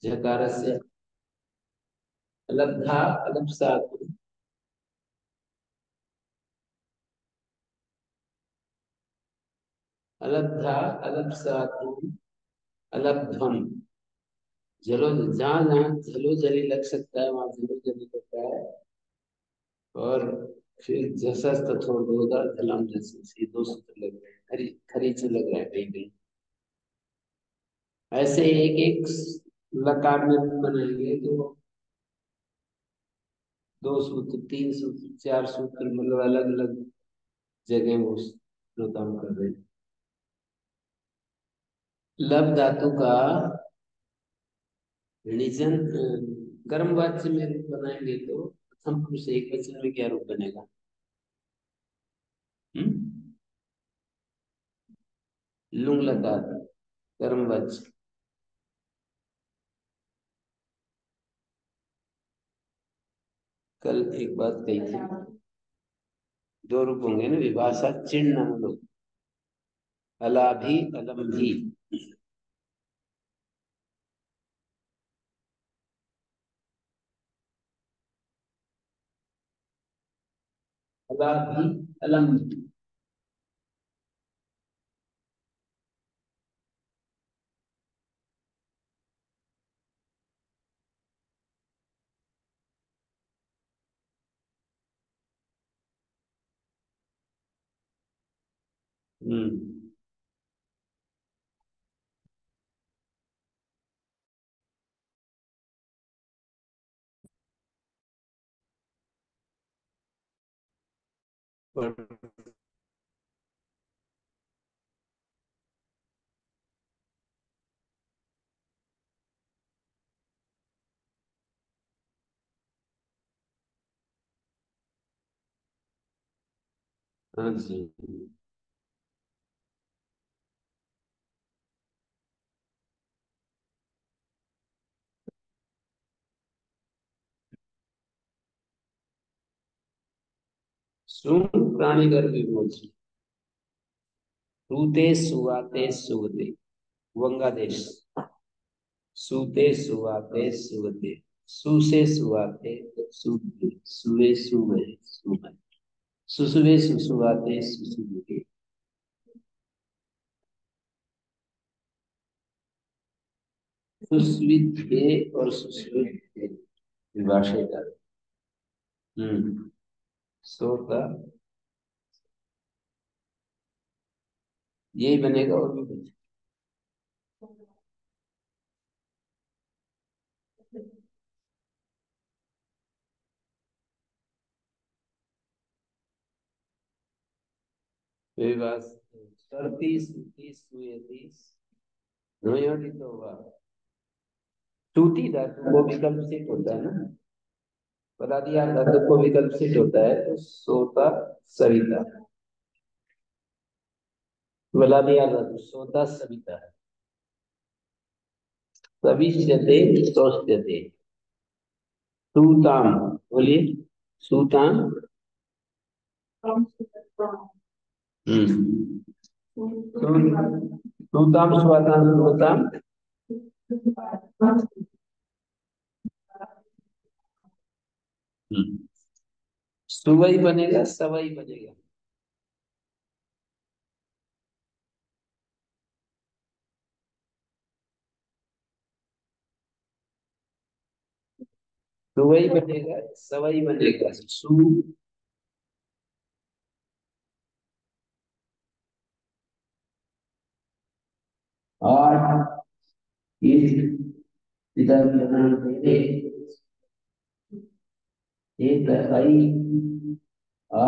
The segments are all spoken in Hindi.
झकारस्य अलब्धा अलब्सातु अलब्धा अलब्सातु अलब्ध्वम। जलो जहाँ जहाँ झलो झली लग सकता है वहां झलो झली लगता है। और फिर जसस तथोर दोदा झलम जसस, ये दो सूत्र लग रहे हैं, खरी खरीच लग रहा है कहीं कहीं। ऐसे एक एक लकार में बनाएंगे तो दो सूत्र, तीन सूत्र, चार सूत्र, मतलब अलग अलग जगह वो काम कर रहे हैं। लब धातु का ऋणिजन कर्म वाच्य में रूप बनाएंगे तो प्रथम पुरुष एक वचन में क्या रूप बनेगा? हम्म, लुंग लकार कर्म वाच्य। कल एक बात कही थी, दो रूप होंगे ना, विभाषा चिन्ह लोग, अला भी अलम भी। अला भी अलम भी। हम्म। हाँ जी। सुन प्राणी गर्भ विमोचन। सूते सुवाते सुवते, वंगादेश। सूते सुवाते सुवते, सु से सुवाते सुवते, सुवे सुवे सुवे, सुसुवे सुसुवाते सुसुवे। सुस्विते और सुस्विते विभाषा। हम्म। सो का यही बनेगा और भी बनेगा। कोई बात। सरती सूती सुयती नोयोटी तो हुआ। टूटी धातु को विकल्प से होता है ना, बता दिया धातु को विकल्प से होता है तो सोता सविता। बता दिया धातु सोता सविता। सविष्यते सोच्यते। सूताम, बोलिए। सूताम। हम्म। सूताम स्वाताम सूताम। हम्म। सुवई बनेगा सवई बनेगा। सुवई बनेगा सवई बनेगा। सु आठ इस इधर तेरे एक आई आ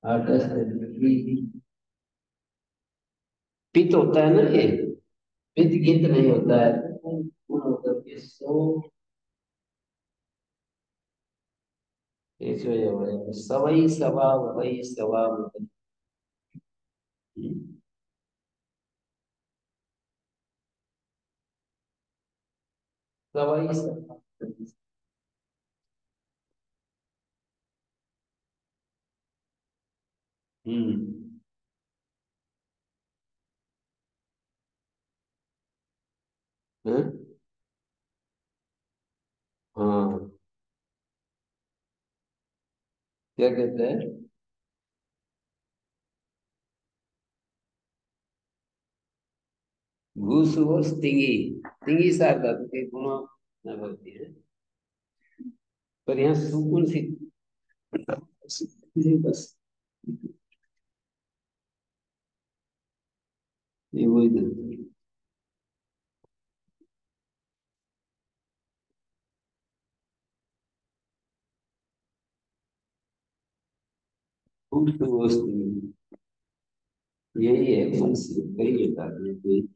आकाश पित होता है ना ये, पित गीत नहीं होता है तो पूर्ण होकर के सो ऐसे हो जाएगा। सवई सवा वही सवा वही। सवई सवा। हम्म। हैं? हाँ, क्या कहते हैं? भूसुवो स्टिंगी। स्टिंगी सार धातु के गुणों न भवती है। पर यहाँ सुकून सी बस, ये वही धातु है। भूसुवो स्टिंगी, यही है कौन सी कई बता दिए कोई।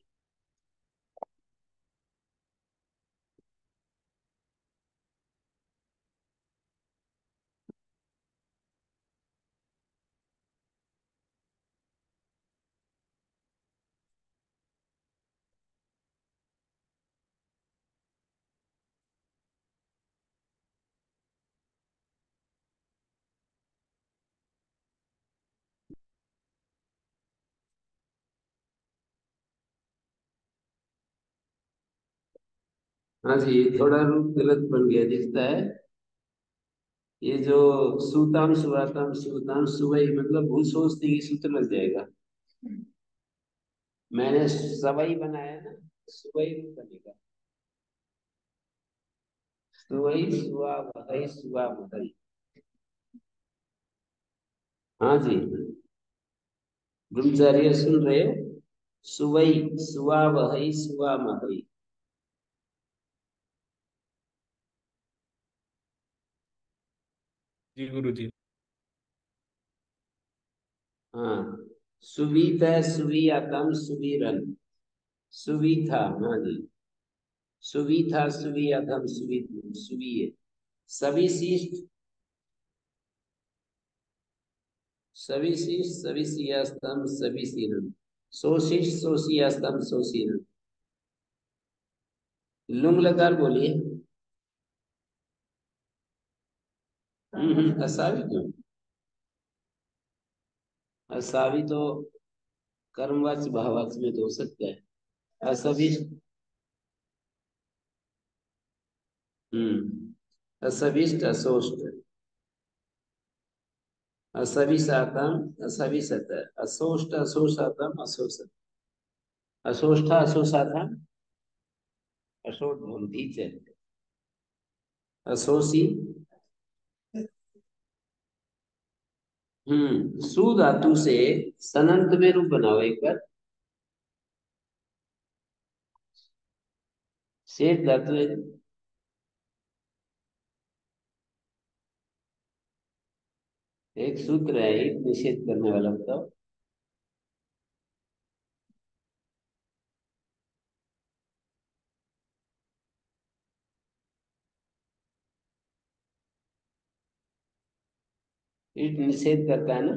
हाँ जी, ये थोड़ा रूप गलत बन गया दिखता है। ये जो सूताम सुवाताम सुताम सुवई मतलब भू सोचते ही सूत्र लग जाएगा। मैंने सवई बनाया ना, सुवई रूप बनेगा। सुवई सुआ वही सुआ वही। हाँ जी, ब्रह्मचार्य सुन रहे हो? सुवई सुआ वही सुआ मही। जी गुरु जी। हाँ, सुवीत सुवीयतम सुवीरन। सुवीथा, हाँ जी। सुवीथा सुवीयतम सुवीत सुवीय। सभी शिष्ट, सभी शिष्ट सभी सियास्तम सभी सीरन। सोशिष्ट सोशियास्तम सोसीरन। लुंग लकार बोलिए। असावी क्यों? असावी तो कर्मवाच्य भाववाच्य में तो हो सकता है। असविष्ट। असविष्ट असोष्ट। असविषातम असविषत। असोष्ट असोषातम असोषत। असोष्ठा असोषातम अशोट भवन्ति च। असोसी। सु धातु से सनंत में रूप बनाओ एक बार। शेष धातु है। एक सूत्र है, एक निषेध करने वाला बताओ। ईट निषेध करता है ना।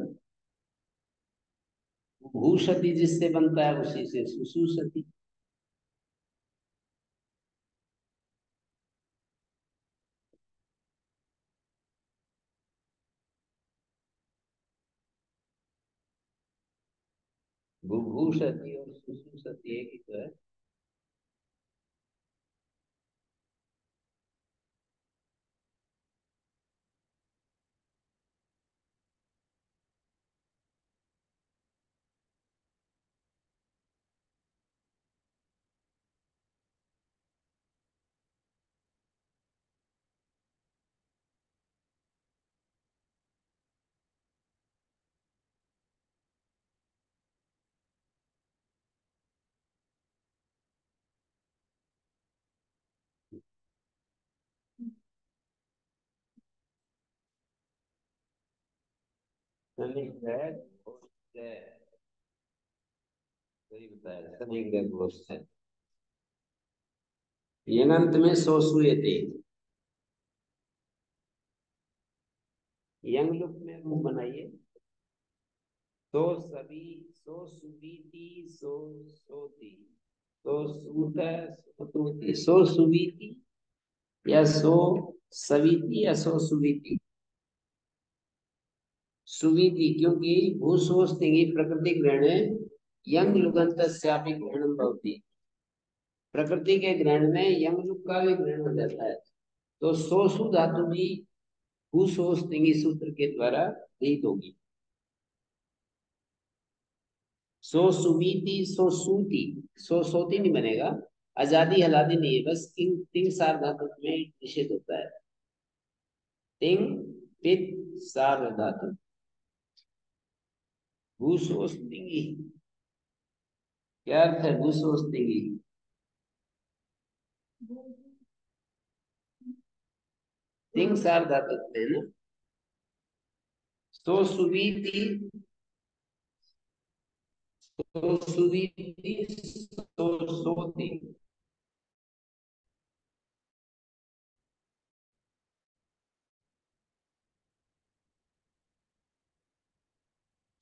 भूषति जिससे बनता है उसी से सुसुसति। भूभूषति और सुसुसति एक ही तो है। शनिग्रह घोष है। सही बताया, शनिग्रह घोष है। यंगंत में सो सुयते। यंग लुक में रूप बनाइए। सो सभी, सो सुबीति, सो सोती, सो सूत, सो तूती, सो सुबीति या सो सविति या सो सुबीति। सुविधि, क्योंकि भूसोस्तिंगी प्रकृति ग्रहणे यंग लुगंत ग्रहणम भवति। प्रकृति के ग्रहण में यमजुग का भी ग्रहण हो जाता है। तो सोसु धातु भी भू सोस तिंगी सूत्र के द्वारा विहित होगी। सो सुबीती सो सूती, सो सोती नहीं बनेगा। आजादी हलादी नहीं है, बस किंग तिंग सार धातु में निषेध होता है। तिंग पित सार धातु, भूसोस तिंगी। क्या अर्थ है भूसोस तिंगी? तिंग सार धातु में है ना। सो सुबीती सो सुबीती सो सोती।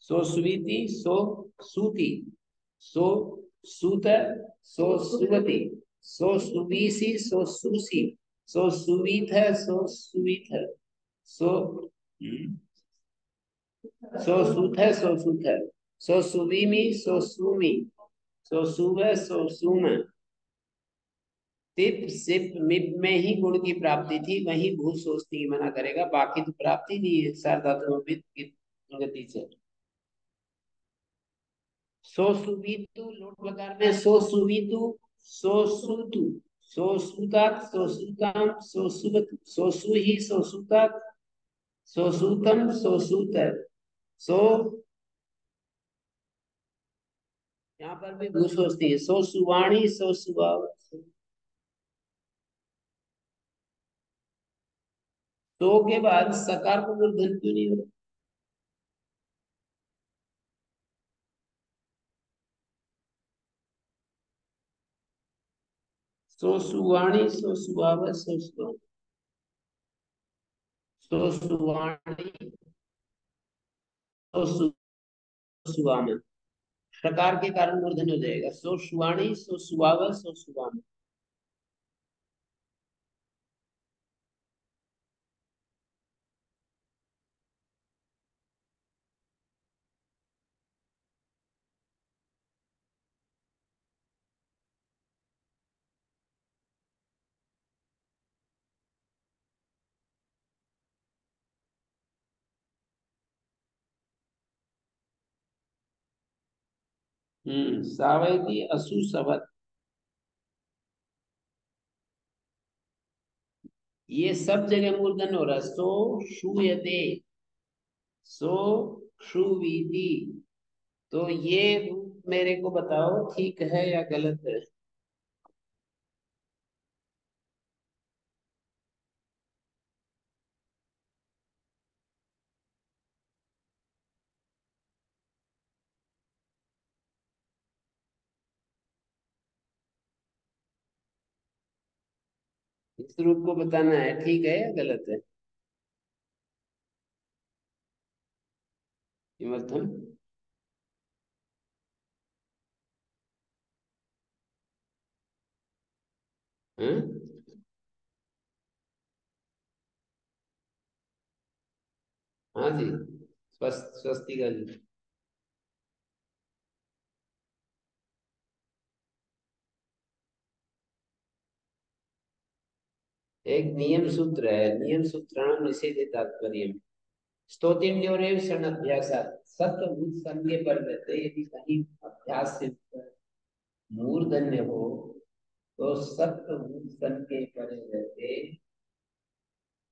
सो सुवीति सो सूती, सो सूत, सो सुवती, सो सुबीसी सो सुसी, सो सुवीत है सो सुवीत है, सो सो सूत है सो सूत है, सो सुवीमी सो सुमी, सो सुवे सो सुम। तिप सिप मिप में ही गुण की प्राप्ति थी, वही भू सोचती मना करेगा, बाकी तो प्राप्ति नहीं है सार धातुओं में गति से। सो सुवितु लोट लकार में सो सुवितु सो सुतु सो सुतात सो सुताम सो सुवत सो सुही सो सुतात सो सूतम सो सूतर। सो यहाँ पर भी भू सोचती है, सो सुवाणी सो सुवाव। सो के बाद सकार को मूर्धन क्यों नहीं हो रहा? सो सुवाणी सो सुवाव सो सुवाव, सो सुवाणी सो सुवाम। प्रकार के कारण मूर्धन हो जाएगा, सो सुवाणी सो सुवाव सो सुवाम। सावयती असु सवत, ये सब जगह मूर्धन हो रहा है। सो शूयते सो शुवीति। तो ये रूप मेरे को बताओ ठीक है या गलत है? इस रूप को बताना है ठीक है या गलत है? किमर्थम? हैं? हाँ जी, स्वस्तिका जी। एक नियम सूत्र है, नियम सूत्राणाम निषेधे तात्पर्य। स्तोतिन्योरेव क्षण अभ्यास सत्वभूत संज्ञे पर रहते, यदि कहीं अभ्यास से मूर्धन्य हो तो सत्वभूत संज्ञे पर रहते,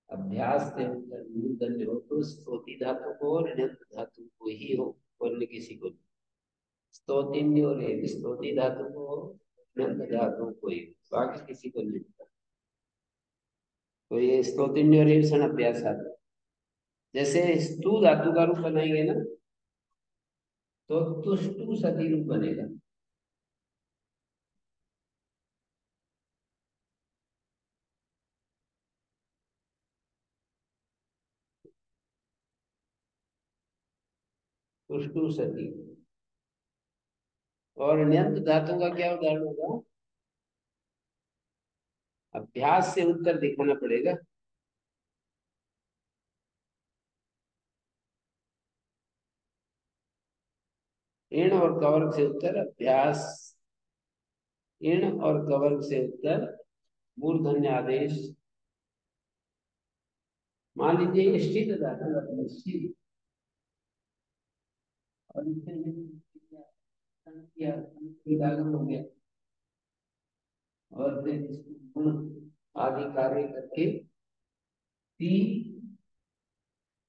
अभ्यास से उत्तर मूर्धन्य हो तो स्तोति धातु को और ण्यंत धातु को ही हो, अन्य किसी को नहीं। स्तोतिन्य और स्तोति धातु को ण्यंत धातु को ही, बाकी किसी को नहीं। तो ये स्तोतिन्य और क्षण अभ्यास आता है। जैसे स्तु धातु का रूप बनाएंगे ना, तो तुष्टु सती रूप बनेगा। तुष्टु सती। और ण्यंत धातु का क्या उदाहरण होगा? अभ्यास से उत्तर दिखाना पड़ेगा। ऋण और कवर्ग से उत्तर अभ्यास इण और कवर्ग से उत्तर मूर्धन्य आदेश। मान लीजिए स्थित धातु है, स्थित, और इसे हो गया, और फिर इसको गुण आदि कार्य करके ती,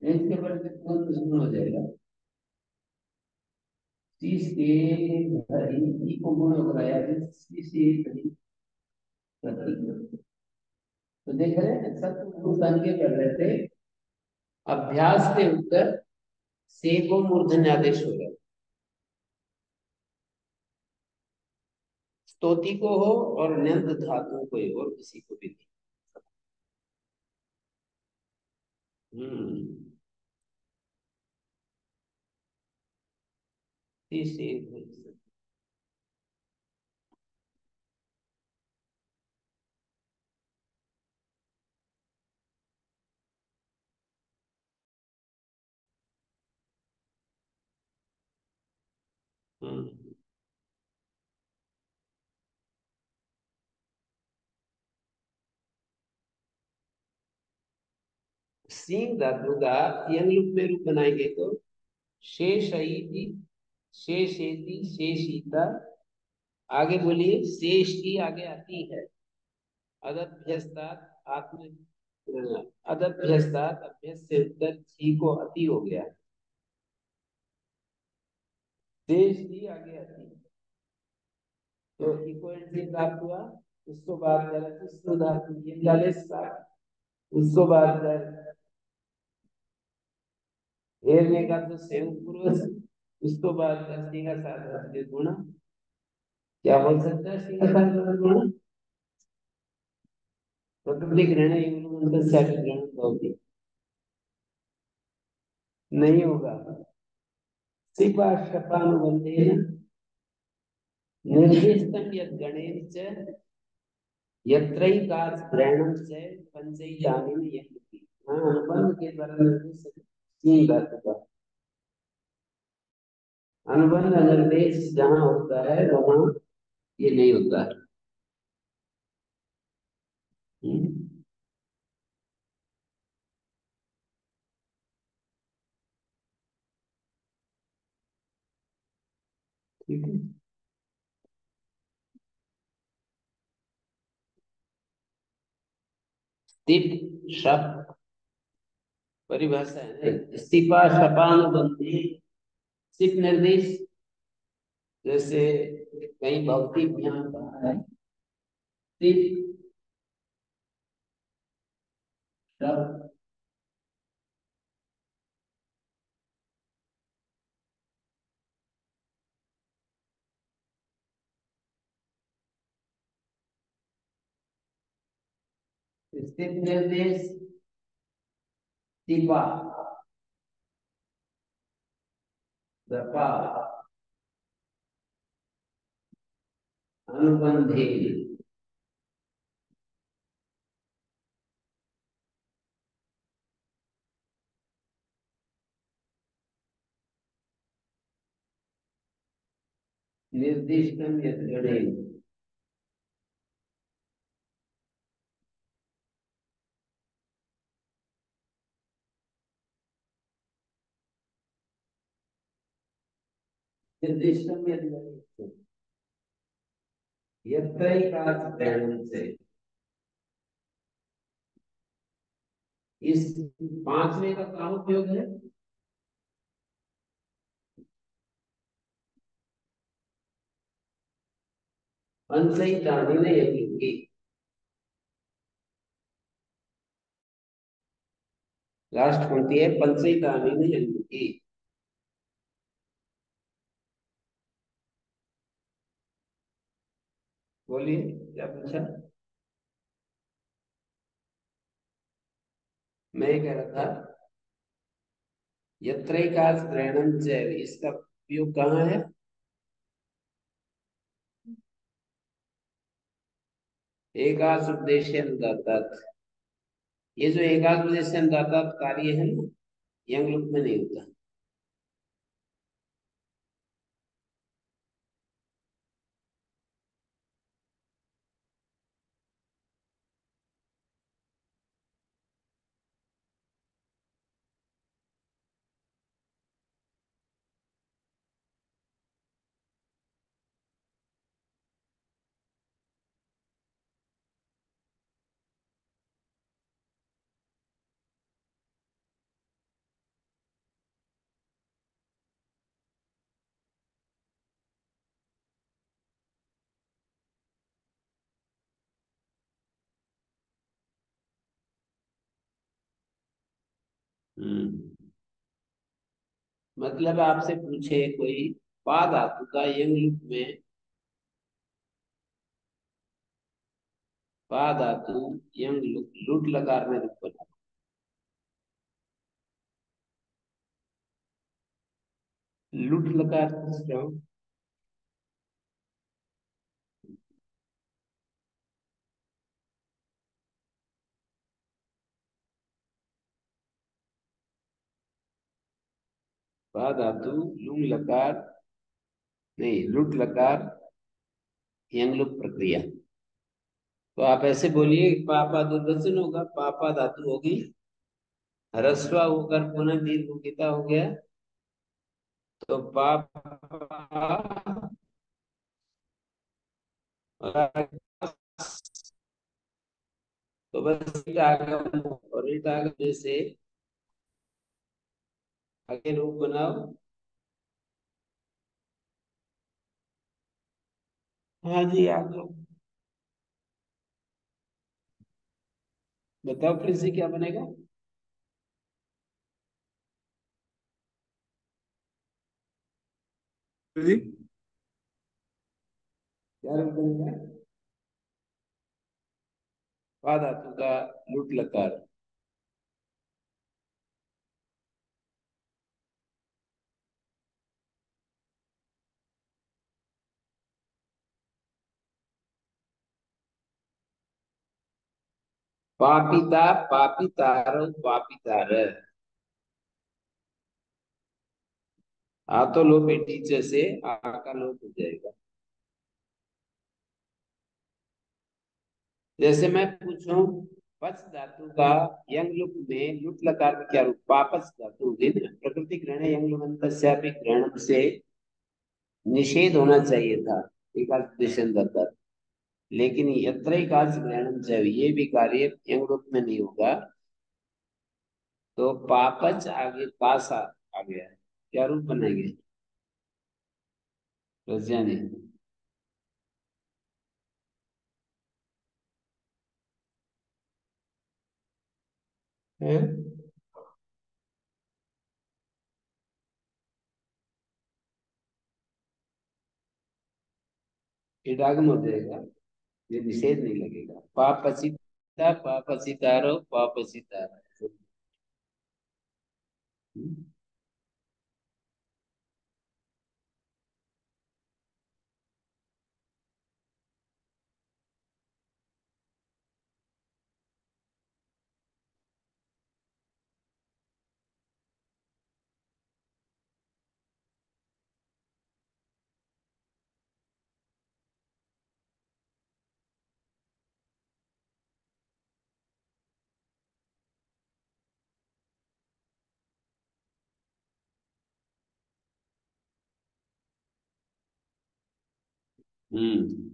इसके ऊपर गुण हो जाएगा। सी से धरी, ती को गुण कराया, सी से धरी प्रतीक। तो देख रहे हैं सब गुण के कर रहे थे, अभ्यास के उत्तर से को मूर्धन्य आदेश हो गया। स्तोति को हो और न्यंत धातु को ही, और किसी को भी नहीं। सी से धरी। सिंह धातु का यंग रूप में रूप बनाएंगे तो शेषयति, शेषेति, शेषिता। आगे बोलिए, शेष की आगे आती है अदभ्यस्तात्, आत्म अदभ्यस्तात्, अभ्यस्त से उत्तर छी को अति हो गया। शेष की आगे आती है तो इको एंट्री प्राप्त हुआ। उसको बात कर उसको धातु ये 40 उसको बात कर हेरने का तो सेव पूर्वज, उसको बात कर सिंह साथ गुण। क्या बोल सकता है सिंह साथ गुण? प्रकृति ग्रहण ग्रहण होगी, नहीं होगा। सिपा शपानुबंधेन निर्दिष्टं यद् गणेन च यत्रैकात् ग्रहणं च पंचैतानि यन्ति। हाँ, अनुबंध के द्वारा निर्देश तीन धातु का अनुबंध निर्देश जहाँ होता है वहाँ ये नहीं होता है। ठीक है, स्थित शप परिभाषा है ना, स्थिपा शपानुबंधी सिप निर्देश। जैसे कहीं भक्ति ध्यान कहा है, स्थित शप स्थित निर्देश स्थिपा दपा अनुबंधे निर्दिष्टम यद् गणेन। निर्दिष्टम यद् गणेन यत्रैकात् ग्रहणं से, इस पांचवे का क्या उपयोग है? पंचैतानि ने यज्ञ, लास्ट पंक्ति है पंचैतानि ने यज्ञ। बोलिए क्या पूछा? मैं ये कह रहा था यत्रैकात् ग्रहणं च, इसका उपयोग कहाँ है? एकाच उपदेश अनुदाता। ये जो एकाच उपदेश अनुदाता कार्य है ना, यंग लोग में नहीं होता। हम्म। मतलब आपसे पूछे कोई, पा धातु का यंग रूप में, पा धातु यंग लुट लकार में रूप बना। लुट लकार पूछ रहा हूँ। पा धातु लुंग लकार, नहीं लुट लकार यंग लुट प्रक्रिया। तो आप ऐसे बोलिए, पापा दुर्वचन होगा, पापा धातु होगी, ह्रस्व होकर पुनः दीर्घ उगिता हो गया, तो पापा, और तो बस ईट आगम, और ईट आगम से आगे रूप बनाओ। हाँ जी, आप लोग बताओ फिर से क्या बनेगा। जी, क्या रूप बनेगा। पा धातु का लुट लकार। पापिता, पापितार, पापितार। आ तो लोप है टीचर से, आ का लोप हो जाएगा। जैसे मैं पूछूं, पच धातु का यंग लुक में लुट लकार में क्या रूप, पापच धातु होगी ना। प्रकृति ग्रहण यंग लुमंतस्यापि ग्रहण से निषेध होना चाहिए था, एकादेशन दत्ता। लेकिन यत्र एकाच ग्रहण चाहिए, ये भी कार्य यंग रूप में नहीं होगा, तो पापच आगे पास आ गया है। क्या रूप बनेंगे रजनी। है इडागम हो जाएगा, ये निषेध नहीं लगेगा। पापसिता, पापसितारो, पापसितारा। हम्म।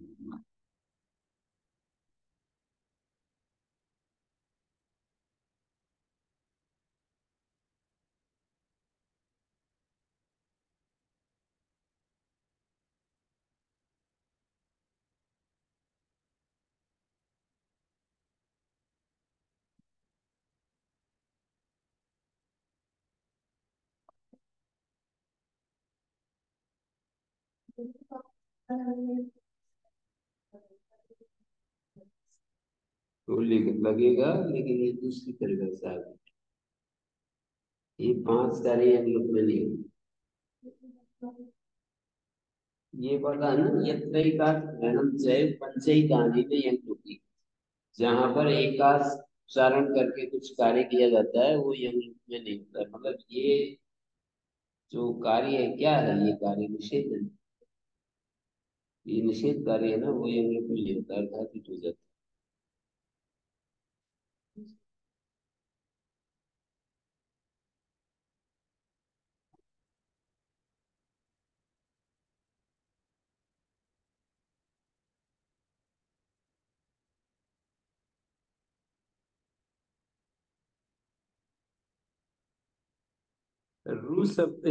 तो लगेगा, लेकिन ये दूसरी परिभाषा है। ये पांच कार्य हम लोग में नहीं होगी। ये पता है ना, यत्रैकात् ग्रहणम चैव पंचैतानि यंग, जहां पर एकास उच्चारण करके कुछ कार्य किया जाता है, वो यंग में नहीं होता है। मतलब ये जो कार्य है, क्या है ये कार्य, निषेध है। ये निषेध कार्य है ना, वो यंग में नहीं होता, अर्थात हो जाता है। रू शब्द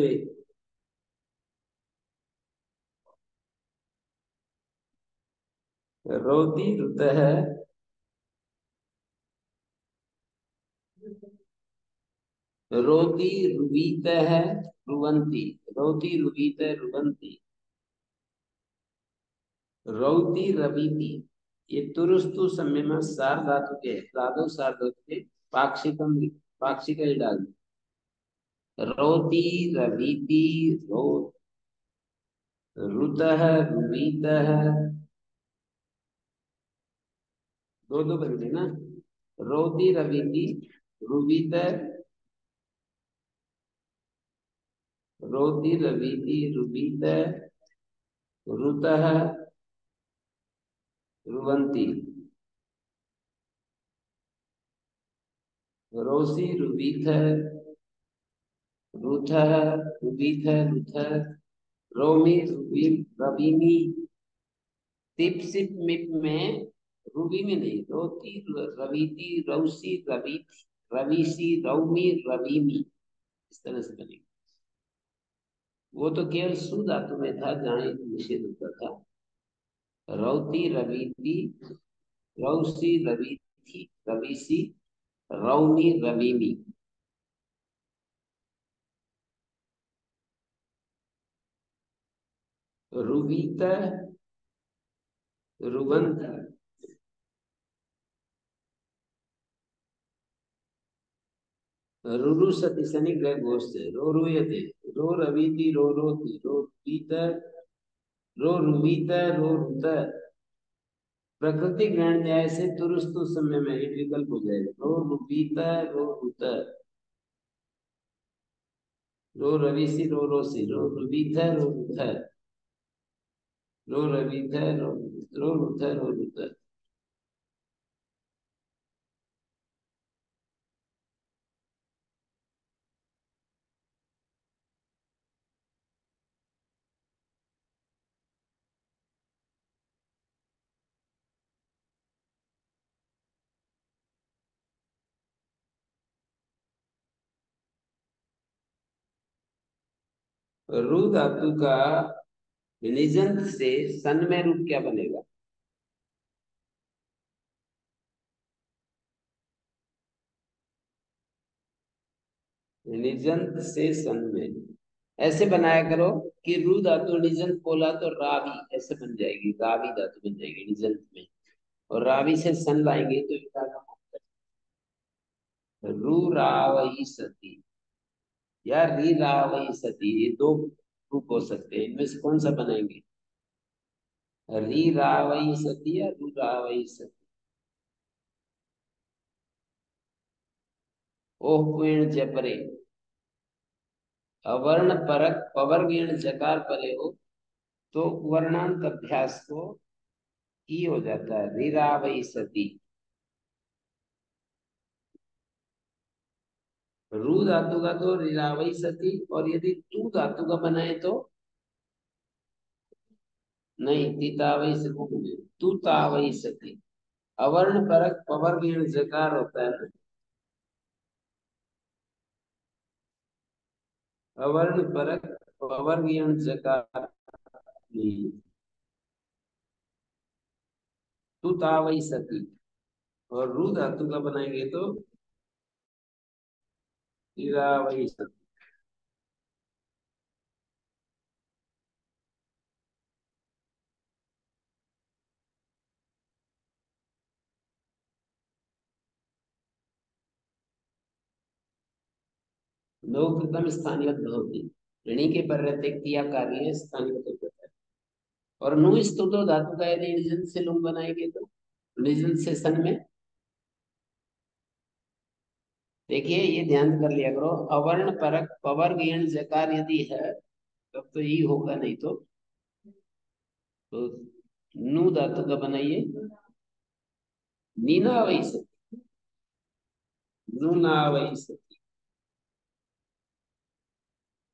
रोती रुत है, रोती रुवीत है रुवंती, रोती रुवीत रुवंती, रौती रवीति। ये तुरुस्तु समय में सार धातु के राधो सार धातु के पाक्षिकम पाक्षिक ही डाल दो। रोती रवीति रो रुतः रुवीतः, दो दो बन गए ना। रोती रवीति रुवीत, रोती रवीति रुवीत रुतः रुवंती, रोसी रुवीथ रुथः रुवीथ रुथः, रोमी रुवी रवीमी। टिप सिप मिप में रूबी में नहीं, रोती रवीती रौसी रवीथी रवीसी रौमी रवीमी, इस तरह से बनेगा। वो तो केवल सु धातु में था जहां एक निषेध होता था। रौती रवीती रौसी रवीथी रवीसी रौमी रवीमी। रुवीत रुवंत, रुरु सति शनि ग्रह गोष्ठ रो रुयते, रो रवीति रो रोती रो रुवीत रो रुवीत रो रुत। प्रकृति ग्रहण न्याय से तुरुस्तु समय में एक विकल्प हो जाएगा, रो रुवीत रो रुत, रो रवीसी रो रोसी रो रुवीत रो रुथ, रो रवीत रो रुथ रो रुत। रु धातु का निजंत से सन में रूप क्या बनेगा? निजंत से सन में ऐसे बनाया करो कि रु धातु निजंत बोला तो रावी ऐसे बन जाएगी, रावी धातु बन जाएगी निजंत में, और रावी से सन लाएंगे तो इनका रू रावई सती या री रावई सती, ये दो रूप हो सकते हैं, इनमें से कौन सा बनाएंगे? री रावई सती या रू रावई सती। ओह क्वेण जपरे, अवर्ण परक पवर गीण जकार परे हो तो वर्णांत अभ्यास को ई हो जाता है, री रावई सती। रू धातु का तो रीरावई सती, और यदि तू धातु का बनाए तो नहीं, तीतावई सती तू तावई सती। अवर्ण परक पवर गीण जकार होता है ना, अवर्ण परक पवर गीण जकार नहीं, तू तावई सती। और रू धातु का बनाएंगे तो रीरावई सती। लोग कृतम स्थानीय होती, ऋणी के पर रहते क्रिया कार्य स्थानीय होता है। और नु स्तुतो धातु का यदि निजंत से लुंग बनाएंगे तो निजंत से सन में, देखिए ये ध्यान कर लिया करो, अवर्ण परक पवर गीण जकार यदि है तब तो ये होगा, नहीं तो नु धातु का बनाइए नीना वही सती, नु ना वही सती।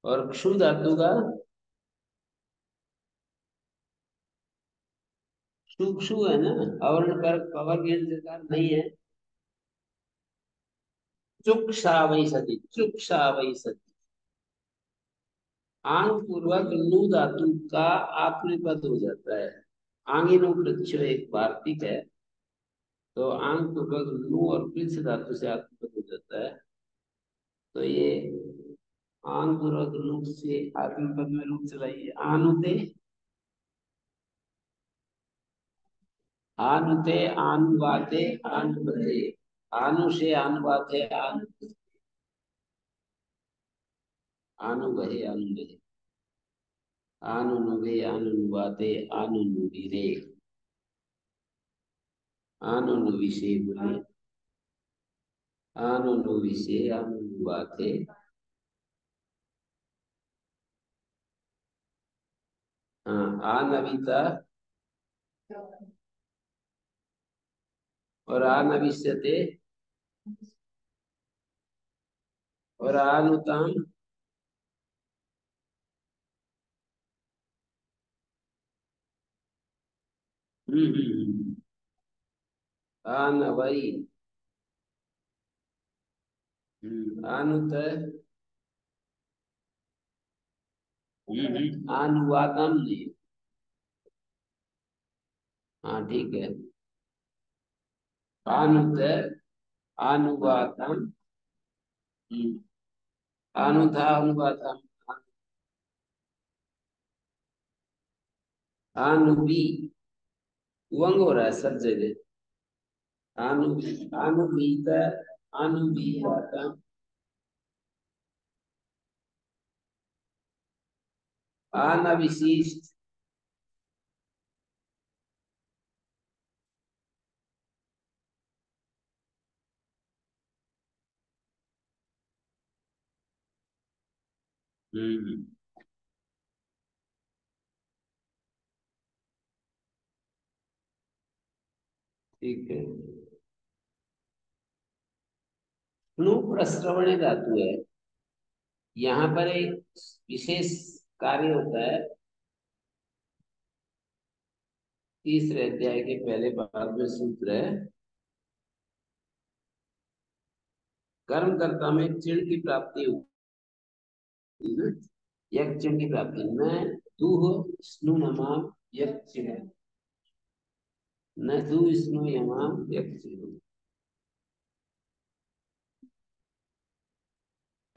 और क्षु धातु का क्षु क्षु है ना, अवर्ण परक पवर गीण जकार नहीं है, चुक्षा वही सती, चुक्षा वही सती। आंग पूर्वक नु धातु का आत्मनिपद हो जाता है। आंगिनो कृच्छ एक वार्तिक है, तो आंग पूर्वक नु और कृच्छ धातु से आत्मनिपद हो जाता है, तो ये आन पूर्वक रूप से आत्म पद में रूप चलाइए। आनुते, आनुते, आनुवाते, आनुबते, आनु से अनुवाते, आनुबहे, आनुबहे, आनुनुवे, आनुनुवाते, आनुनुवीरे, आनुनुविषे बोलिए, आनुनुविषे, आनुनुवाते, हाँ, आनविता और आनविष्यते और आनुताम, आनवई, आनुत, अनुवादम नहीं। हाँ ठीक है। आनुत, अनुवादम, अनुथा, अनुवादम, आनुबी, उवंग हो रहा है सब जगह। आनु, आनुबीत, अनुबीतम, अनविशिष्ट, हम्म, ठीक है। नु प्रश्रवण धातु है। यहाँ पर एक विशेष कार्य होता है। तीसरे अध्याय के पहले भाग में सूत्र है, कर्मकर्ता में चिन्ह की प्राप्ति होती है ना। यक चिन्ह की प्राप्ति, न दुह स्नु नमाम यक चिन्ह, न दु स्नु यमाम यक चिन्ह।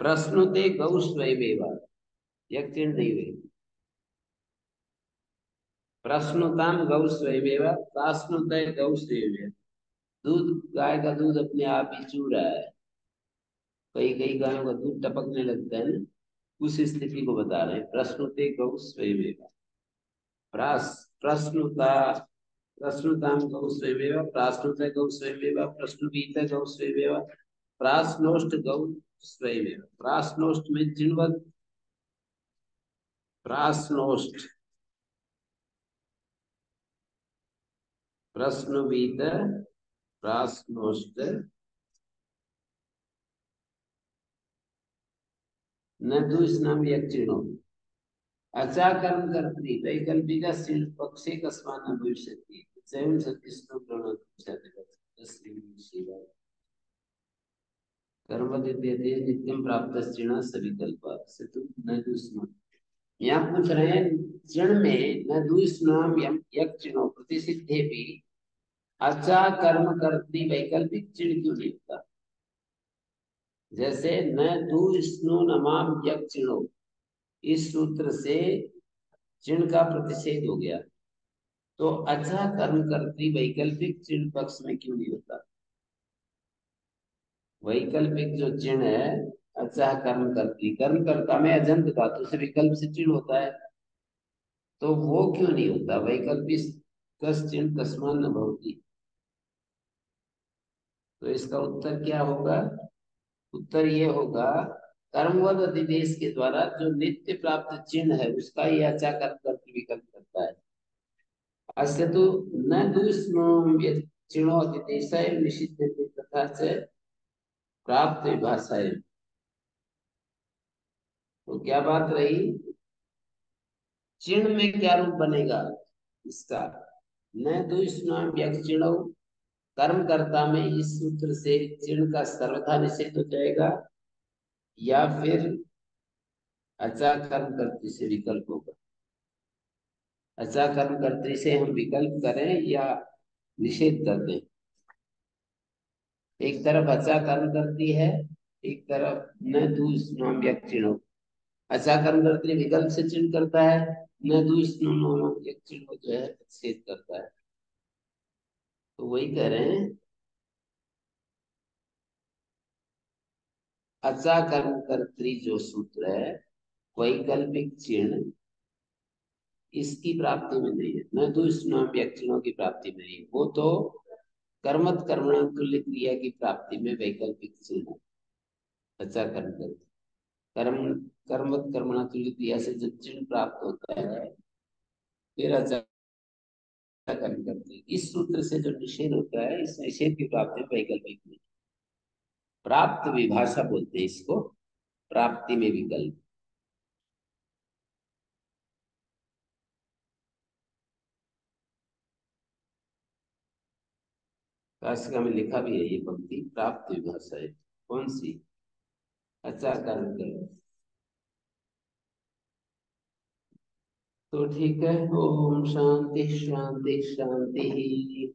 प्रश्नुते गौ स्वयमेव, यक चिन्ह नहीं हुई। प्रश्नुताम गौ स्वयमेव, प्राश्नुते गौ स्वयमेव। दूध, गाय का दूध अपने आप ही चू रहा है। कई कई गायों का दूध टपकने लगता है ना, उस स्थिति को बता रहे हैं। प्रश्नुते गौ स्वयमेव, प्रास, प्रश्नुता, प्रश्नुताम गौ स्वयमेव, प्राश्नुते गौ स्वयमेव, प्रश्नुपीत गौ स्वयमेव, प्राश्नोष्ट गौ स्वयमेव। प्राश्नोष्ट में चिन्हवत, प्राश्नोष्ट, प्रश्नवीत, प्राश्नोष्ट, न दुष्णाम यक्षिणो, अचा कर्म कर्तृ वैकल्पिक सिल पक्षे कस्मान भविष्यति स्वयं सत्कृष्ण प्रणत कर्म दिव्यते नित्यम प्राप्त चिण सविकल्प से तुम न दुष्ण। यहाँ पूछ रहे हैं, चिण में न दुष्णाम यम यक्षिणो प्रतिसिद्धे भी अचा कर्म कर्तृ वैकल्पिक चिण क्यों नहीं होता। जैसे न दुष्णु नमाम यक्षिणो, इस सूत्र से चिन्ह का प्रतिषेध हो गया, तो अच्छा कर्म करती वैकल्पिक चिन्ह पक्ष में क्यों नहीं होता। वैकल्पिक जो चिन्ह है, अच्छा कर्म करती, कर्म कर्ता में अजंत धातु से विकल्प से चिन्ह होता है, तो वो क्यों नहीं होता। वैकल्पिक कस चिन्ह कस्मान न भवती। तो इसका उत्तर क्या होगा। उत्तर ये होगा, कर्मवद अधिदेश के द्वारा जो नित्य प्राप्त चिन्ह है उसका ये अच्छा कर्म करती विकल्प करता है। अस्य तो न दुष्णो चिणो अधिदेशाय निषिद्धते तथा से प्राप्त भाषाएं। तो क्या बात रही, चिन्ह में क्या रूप बनेगा इसका। न दुष्णाम चिणो, कर्मकर्ता में इस सूत्र से चिन्ह का सर्वथा निषेध हो जाएगा, या फिर अचा कर्म कर्तृ से विकल्प होगा। अचा कर्म कर्तृ से हम विकल्प करें या निषेध कर दें। एक तरफ अचा कर्म करती है एक तरफ न दूसनो व्यक्तिनो, अच्छा कर्म कर्तरी विकल्प से चिन्ह करता है, न दूसनो व्यक्तिनो जो है प्रतिषेध करता है। तो वही कह रहे हैं, अचा कर्म कर्तरी जो सूत्र है वैकल्पिक चिन्ह इसकी प्राप्ति में नहीं है, न तो इस व्यक्तियों की प्राप्ति में नहीं है। वो तो कर्मत कर्मण तुल्य क्रिया की प्राप्ति में वैकल्पिक चिन्ह है। अच्छा कर्म कर, कर्म कर्मत कर्मणा तुल्य क्रिया से जब चिन्ह प्राप्त होता है फिर अच्छा कर्म करते हैं। इस सूत्र से जो निषेध होता है, इस निषेध की प्राप्ति में वैकल्पिक नहीं, प्राप्त विभाषा बोलते हैं इसको, प्राप्ति में विकल्प। राष्ट्र में लिखा भी है ये पंक्ति, प्राप्त विभाषा है। कौन सी? अच्छा कर्म करो। तो ठीक है, ओम शांति शांति शांति।